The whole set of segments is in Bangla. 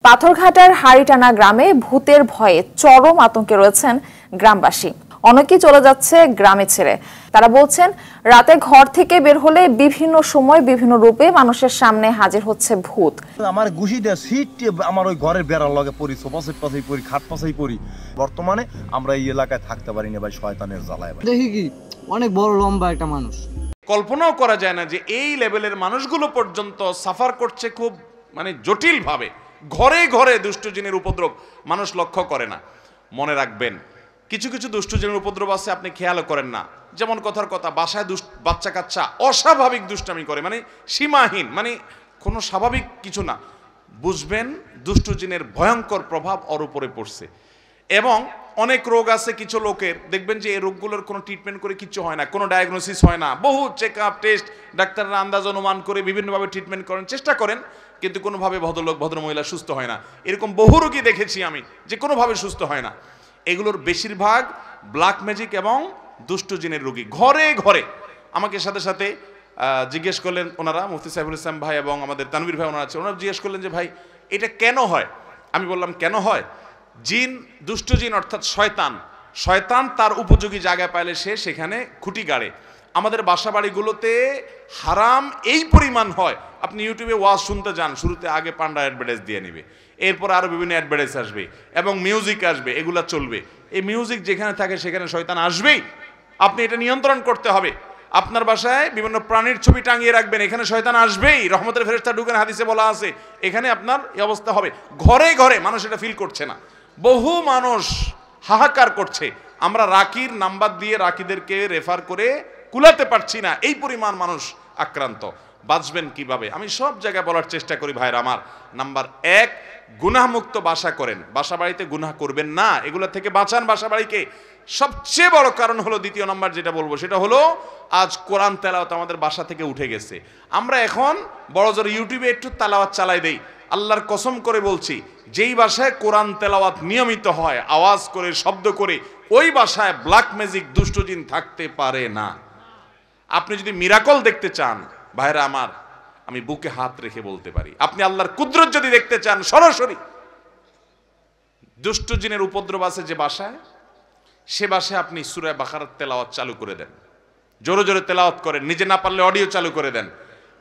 পাথরঘাটার হাড়িটানা গ্রামে ভূতের ভয়ে চরম আতঙ্কে রয়েছেন গ্রামবাসী। অনেকেই চলে যাচ্ছে গ্রামে ছেড়ে। তারা বলছেন, রাতে ঘর থেকে বের হলে বিভিন্ন সময় বিভিন্ন রূপে মানুষের সামনে হাজির হচ্ছে ভূত। আমার গুছিটা সিট আমার ওই ঘরের বেড়ার লগে পড়ি, সোফা সেট পাশেই পড়ি, খাট পাশেই পড়ি। বর্তমানে আমরা এই এলাকায় থাকতে পারি না ভাই, শয়তানের জ্বালায়। দেখি কি অনেক বড় লম্বা একটা মানুষ, কল্পনাও করা যায় না যে এই লেভেলের মানুষগুলো পর্যন্ত সাফার করছে খুব জটিল ভাবে। ঘরে ঘরে দুষ্ট জিনের উপদ্রব মানুষ লক্ষ্য করে না। মনে রাখবেন, কিছু কিছু দুষ্ট জিনের উপদ্রব আছে আপনি খেয়ালও করেন না। যেমন কথার কথা, বাসায় বাচ্চা কাচ্চা অস্বাভাবিক দুষ্টামি করে, সীমাহীন, কোনো স্বাভাবিক কিছু না। বুঝবেন দুষ্ট জিনের ভয়ঙ্কর প্রভাব ওর উপরে পড়ছে। এবং অনেক রোগ আছে কিছু লোকের, দেখবেন যে এই রোগগুলোর কোনো ট্রিটমেন্ট করে কিছু হয় না, কোনো ডায়াগনোসিস হয় না। বহু চেক আপ টেস্ট ডাক্তাররা আন্দাজ অনুমান করে বিভিন্নভাবে ট্রিটমেন্ট করেন, চেষ্টা করেন, কিন্তু কোনোভাবে ভদ্রলোক ভদ্রমহিলা সুস্থ হয় না। এরকম বহু রোগী দেখেছি আমি যে কোনোভাবে সুস্থ হয় না। এগুলোর বেশিরভাগ ব্ল্যাক ম্যাজিক এবং দুষ্ট জিনের রোগী। ঘরে ঘরে আমাকে সাথে সাথে জিজ্ঞেস করলেন ওনারা, মুফতি সাইফুল ইসলাম ভাই এবং আমাদের তানভীর ভাই ওনারা আছে, ওনারা জিজ্ঞেস করলেন যে ভাই এটা কেন হয়। আমি বললাম কেন হয়, জিন, দুষ্ট জিন অর্থাৎ শয়তান তার উপযোগী জায়গা পাইলে সে সেখানে খুঁটি গাড়ে। আমাদের বাসা বাড়িগুলোতে হারাম এই পরিমাণ হয়, আপনি ইউটিউবে ওয়াজ শুনতে যান, শুরুতে আগে পান্ডা অ্যাডভার্টাইজ দিয়ে নিবে, এরপর আরো বিভিন্ন অ্যাডভার্টাইজ আসবে এবং মিউজিক আসবে, এগুলা চলবে। এই মিউজিক যেখানে থাকে সেখানে শয়তান আসবেই। আপনি এটা নিয়ন্ত্রণ করতে হবে। আপনার বাসায় বিভিন্ন প্রাণীর ছবি টাঙিয়ে রাখবেন, এখানে শয়তান আসবেই। রহমতের ফেরেশতা ঢুকেন, হাদিসে বলা আছে, এখানে আপনার এই অবস্থা হবে। ঘরে ঘরে মানুষ এটা ফিল করছে না, বহু মানুষ হাহাকার করছে। আমরা রাকির নাম্বার দিয়ে রাকিদেরকে রেফার করে কুলাতে পারছি না, এই পরিমাণ মানুষ আক্রান্ত। বাঁচবেন কিভাবে আমি সব জায়গায় বলার চেষ্টা করি ভাইরা আমার। নাম্বার 1, গুনাহমুক্ত বাসা করেন, বাসা বাড়িতে গুনাহ করবেন না, এগুলো থেকে বাঁচান বাসা বাড়িকে। সবচেয়ে বড় কারণ হলো, দ্বিতীয় নাম্বার যেটা বলবো সেটা হলো, আজ কোরআন তেলাওয়াত আমাদের বাসা থেকে উঠে গেছে। আমরা এখন বড় জোর ইউটিউবে একটু তেলাওয়াত চালাই দেই। আল্লাহর কসম করে বলছি, যেই বাসায় কোরআন তেলাওয়াত নিয়মিত হয়, আওয়াজ করে, শব্দ করে, ওই বাসায় ব্ল্যাক ম্যাজিক দুষ্ট জিন থাকতে পারে না। আপনি যদি মিরাকল দেখতে চান ভাইরা আমার, আমি বুকে হাত রেখে বলতে পারি, আপনি আল্লাহর কুদরত যদি দেখতে চান সরাসরি, দুষ্ট জিনের উপদ্রব আছে যে বাসায়, সে বাসায় আপনি সূরা বাকারার তেলাওয়াত চালু করে দেন, জোরে জোরে তেলাওয়াত করেন, নিজে না পারলে অডিও চালু করে দেন।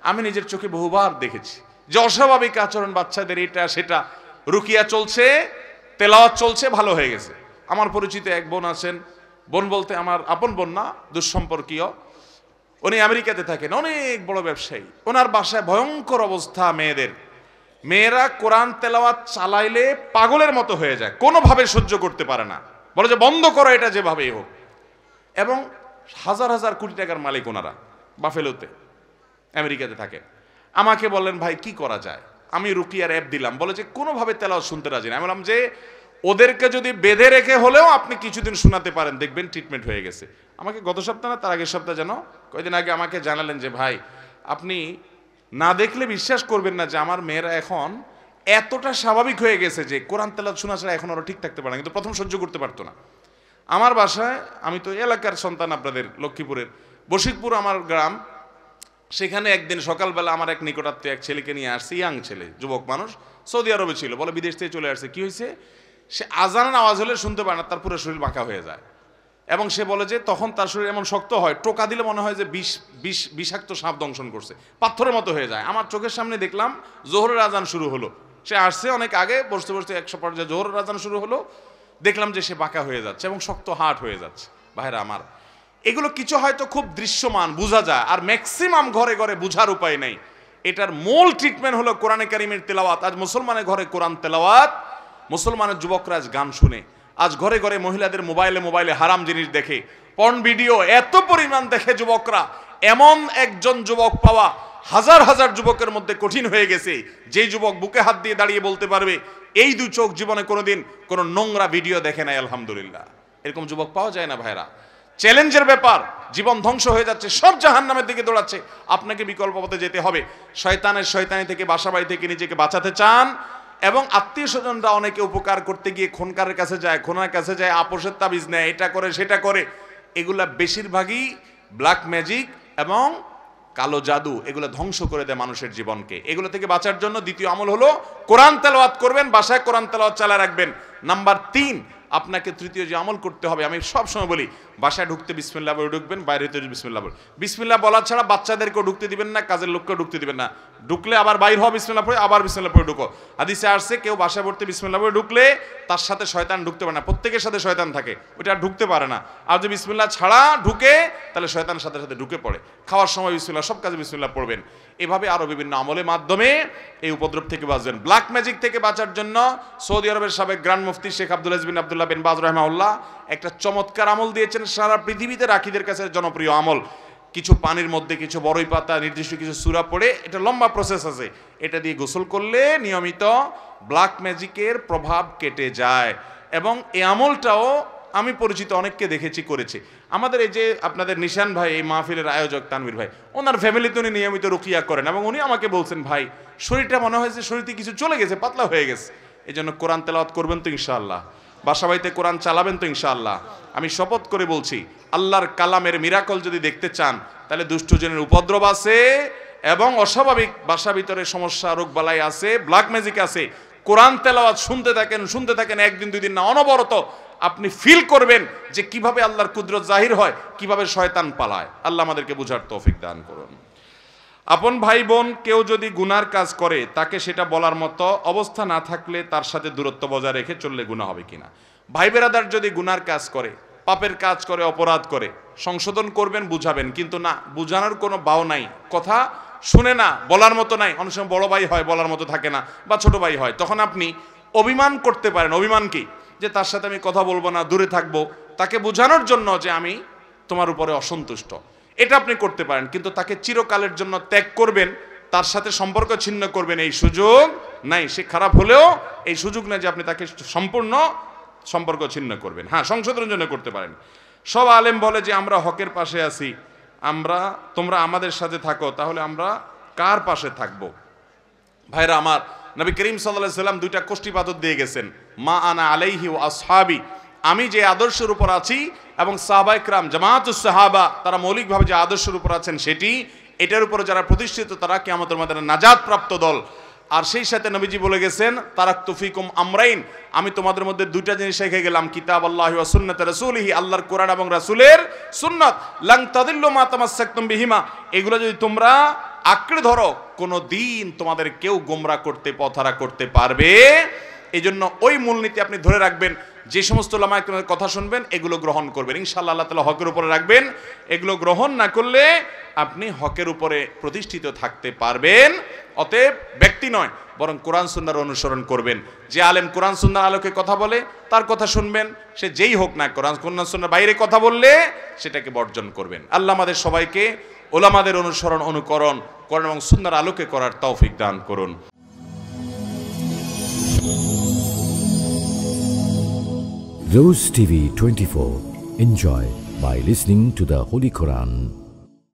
আমি নিজের চোখে বহুবার দেখেছি যে অস্বাভাবিক আচরণ বাচ্চাদের, এটা সেটা, রুকিয়া চলছে, তেলাওয়াত চলছে, ভালো হয়ে গেছে। আমার পরিচিত এক বোন আছেন, বোন বলতে আমার আপন বোন না, দুঃসম্পর্কীয়, উনি আমেরিকাতে থাকেন, অনেক বড় ব্যবসায়ী। ওনার বাসায় ভয়ঙ্কর অবস্থা, মেয়েরা কোরআন তেলাওয়াত চালাইলে পাগলের মতো হয়ে যায়, কোনোভাবে সহ্য করতে পারে না, বলে যে বন্ধ করো এটা যেভাবেই হোক। এবং হাজার হাজার কোটি টাকার মালিক ওনারা, বাফেলোতে আমেরিকাতে থাকেন। আমাকে বললেন ভাই কি করা যায়। আমি রুকিয়ার অ্যাপ দিলাম, বলে যে কোনোভাবে তেলাওয়াত শুনতে রাজি না। আমি বললাম যে ওদেরকে যদি বেঁধে রেখে হলেও আপনি কিছুদিন শোনাতে পারেন, দেখবেন ট্রিটমেন্ট হয়ে গেছে। আমাকে গত সপ্তাহ না তার আগের সপ্তাহ যেন কয়েকদিন আগে আমাকে জানালেন যে ভাই আপনি না দেখলে বিশ্বাস করবেন না যে আমার মেয়েরা এখন এতটা স্বাভাবিক হয়ে গেছে যে কোরআন তেলাওয়াত শোনা ছাড়া এখন ওরা ঠিক থাকতে পারে না, কিন্তু প্রথম সহ্য করতে পারতো না। আমার বাসায়, আমি তো এলাকার সন্তান, আপনাদের লক্ষ্মীপুরের বশিকপুর আমার গ্রাম, সেখানে একদিন সকালবেলা আমার এক নিকটাত্মীয় এক ছেলেকে নিয়ে আসছে, ইয়াং ছেলে, যুবক মানুষ, সৌদি আরবে ছিল, বলে বিদেশ থেকে চলে আসছে। কি হয়েছে, সে আজানের আওয়াজ হলে শুনতে পারে না, তার পুরো শরীর বাঁকা হয়ে যায়। এবং সে বলে যে তখন তার শরীর এমন শক্ত হয়, টোকা দিলে মনে হয় যে বিষাক্ত সাপ দংশন করছে, পাথরের মতো হয়ে যায়। আমার চোখের সামনে দেখলাম জোহরের আজান শুরু হলো, সে আসছে অনেক আগে, বসতে বসতে 100 পর্যায়ে জোহরের আজান শুরু হলো, দেখলাম যে সে বাঁকা হয়ে যাচ্ছে এবং শক্ত হাট হয়ে যাচ্ছে। ভাইরা আমার, এগুলো কিছু হয়তো খুব দৃশ্যমান বোঝা যায়, আর ম্যাক্সিমাম ঘরে ঘরে বোঝার উপায় নেই। এটার মূল ট্রিটমেন্ট হলো কোরআনে কারিমের তেলাওয়াত। আজ মুসলমানের ঘরে কোরআন তেলাওয়াত, মুসলমানের যুবকরা আজ গান শুনে, আজ ঘরে ঘরে মহিলাদের মোবাইলে হারাম জিনিস দেখে, পর্ন ভিডিও এত পরিমাণ দেখে যুবকরা। এমন একজন যুবক পাওয়া হাজার হাজার যুবকের মধ্যে কঠিন হয়ে গেছে, যেই যুবক বুকে হাত দিয়ে দাঁড়িয়ে বলতে পারবে এই দু চোখ জীবনে কোনোদিন কোনো নোংরা ভিডিও দেখে নাই, আলহামদুলিল্লাহ। এরকম যুবক পাওয়া যায় না ভাইরা। চ্যালেঞ্জের ব্যাপার, জীবন ধ্বংস হয়ে যাচ্ছে, সব জাহান্নামের দিকে দৌড়াচ্ছে। আপনাকে বিকল্প পথে যেতে হবে। শয়তানি থেকে, বাসা বাড়ি থেকে নিজেকে বাঁচাতে চান, এবং আত্মীয় স্বজনরা অনেকে উপকার করতে গিয়ে খোনকারের কাছে যায়, খোনার কাছে যায়, আপোষের তাবিজ নেয়, এটা করে সেটা করে। এগুলা বেশিরভাগই ব্ল্যাক ম্যাজিক এবং কালো জাদু, এগুলো ধ্বংস করে দেয় মানুষের জীবনকে। এগুলো থেকে বাঁচার জন্য দ্বিতীয় আমল হলো কোরআন তেলাওয়াত করবেন, বাসায় কোরআন তেলাওয়াত চালা রাখবেন। নাম্বার 3, আপনাকে তৃতীয় যে আমল করতে হবে, আমি সব সময় বলি বাসায় ঢুকতে বিসমিল্লাহ বলে ঢুকবেন, বাইরে তো বিসমিল্লাহ বলে। বিসমিল্লাহ বলা ছাড়া বাচ্চাদেরকেও ঢুকতে দিবেন না, কাজের লোককেও ঢুকতে দিবেন না। ঢুকলে আবার বাইর হওয়া বিসমিল্লাহ পড়ে, আবার বিসমিল্লাহ পড়ে ঢুকো। হাদিসে আসছে কেউ বাসায় পড়তে বিসমিল্লাহ পড়ে ঢুকলে তার সাথে শয়তান ঢুকতে পারে না, প্রত্যেকের সাথে শয়তান থাকে, ওইটা আর ঢুকতে পারে না। আর যদি বিসমিল্লাহ ছাড়া ঢুকে তাহলে শয়তানের সাথে সাথে ঢুকে পড়ে। খাওয়ার সময় বিসমিল্লাহ, সব কাজে বিসমিল্লাহ পড়বেন। এভাবে আরো বিভিন্ন আমলের মাধ্যমে এই উপদ্রব থেকে বাঁচবেন। ব্ল্যাক ম্যাজিক থেকে বাঁচার জন্য সৌদি আরবের সাবেক গ্র্যান্ড মুফতি শেখ আব্দুল আজিজ বিন আব্দুল্লাহ বিন বাজ রাহিমাহুল্লাহ একটা চমৎকার আমল দিয়েছেন, সারা পৃথিবীতে রাখীদের কাছে জনপ্রিয় আমল। কিছু পানির মধ্যে কিছু বড়ই পাতা, নির্দিষ্ট কিছু সূরা পড়ে, এটা লম্বা প্রসেস আছে, এটা দিয়ে গোসল করলে নিয়মিত ব্ল্যাক ম্যাজিকের প্রভাব কেটে যায়। এবং এই আমলটাও আমি পরিচিত অনেককে দেখেছি করেছে। আমাদের এই যে আপনাদের নিশান ভাই, এই মাহফিলের আয়োজক তানভীর ভাই, ওনার ফ্যামিলিতে উনি নিয়মিত রুকিয়া করেন এবং উনি আমাকে বলছেন ভাই শরীরটা মনে হয়েছে শরীরতে কিছু চলে গেছে, পাতলা হয়ে গেছে। এই জন্য কোরআন তেলাওয়াত করবেন তো ইনশাআল্লাহ, বাসা বাড়িতে কোরআন চালাবেন তো ইনশাআল্লাহ। আমি শপথ করে বলছি আল্লাহর কালামের মিরাকল যদি দেখতে চান তাহলে দুষ্টজনের উপদ্রব আছে এবং অস্বাভাবিক বাসা ভিতরে সমস্যা রোগবালাই আছে, ব্ল্যাক ম্যাজিক আছে। কোরআন তেলাওয়াত শুনতে থাকেন, একদিন দুই দিন না, অনবরত আপনি ফিল করবেন যে কিভাবে আল্লাহর কুদরত জাহির হয়, কিভাবে শয়তান পালায়। আল্লাহ আমাদেরকে বুঝার তৌফিক দান করুন। আপন ভাই বোন কেউ যদি গুনার কাজ করে তাকে সেটা বলার মতো অবস্থা না থাকলে তার সাথে দূরত্ব বজায় রেখে চললে গুনাহ হবে কিনা। ভাই বেরাদার যদি গুনার কাজ করে, পাপের কাজ করে, অপরাধ করে, সংশোধন করবেন, বুঝাবেন, কিন্তু না বুঝানোর কোনো বাও নাই, কথা শুনে না, বলার মতো নাই। অনেক সময় বড় ভাই হয়, বলার মতো থাকে না, বা ছোট ভাই হয়, তখন আপনি অভিমান করতে পারেন। অভিমান কি? যে তার সাথে আমি কথা বলবো না, দূরে থাকবো, তাকে বোঝানোর জন্য যে আমি তোমার উপরে অসন্তুষ্ট, এটা আপনি করতে পারেন। কিন্তু তাকে চিরকালের জন্য ত্যাগ করবেন, তার সাথে সম্পর্ক ছিন্ন করবেন, এই সুযোগ নাই। সে খারাপ হলেও এই সুযোগ নাই যে আপনি তাকে সম্পূর্ণ সম্পর্ক ছিন্ন করবেন। হ্যাঁ, সংশোধনের জন্য করতে পারেন। সব আলেম বলে যে আমরা হকের পাশে আছি, তোমরা আমাদের সাথে থাকো, তাহলে আমরা কার পাশে থাকবো? ভাইরা আমার, নবী করিম সাল্লাল্লাহু আলাইহি সাল্লাম 2টা কোষ্ঠীপাথর দিয়ে গেছেন, মা আনা আলাইহি ওয়া আসহাবি, আমি যে আদর্শের উপর আছি এবং সাহাবায়ে কেরাম জামাতুস সাহাবা তারা মৌলিকভাবে যে আদর্শের উপর আছেন সেটি, এটার উপরে যারা প্রতিষ্ঠিত তারা কিয়ামতের ময়দানে নাজাত প্রাপ্ত দল। আর সেই সাথে নবীজি বলে গেছেন তারাকতু ফিকুম আমরাইন, আমি তোমাদের মধ্যে 2টা জিনিস রেখে গেলাম, কিতাবাল্লাহি ওয়া সুন্নাত রাসূলিহি, আল্লাহর কোরআন এবং রাসূলের সুন্নাত, লান তাদিল্লু মা তামাসসাকতুম বিহিমা, এগুলো যদি তোমরা আঁকড়ে ধরো কোনো দিন তোমাদের কেউ গোমরা করতে, পথহারা করতে পারবে। এই জন্য ওই মূলনীতি আপনি ধরে রাখবেন। যে সমস্ত উলামায়ে কেরামের কথা শুনবেন এগুলো গ্রহণ করবেন, ইনশাআল্লাহ আল্লাহ তাআলা হকের উপরে রাখবেন। এগুলো গ্রহণ না করলে আপনি হকের উপরে প্রতিষ্ঠিত থাকতে পারবেন। অতএব ব্যক্তি নয়, বরং কোরআন সুন্নাহর অনুসরণ করবেন। যে আলেম কোরআন সুন্নাহর আলোকে কথা বলে তার কথা শুনবেন, সে যেই হোক না, কোরআন সুন্নাহর বাইরে কথা বললে সেটাকে বর্জন করবেন। আল্লাহ আমাদের সবাইকে উলামাদের অনুসরণ, অনুকরণ, কোরআন এবং সুন্নাহর আলোকে করার তৌফিক দান করুন। Rose TV 24. Enjoy by listening to the Holy Quran.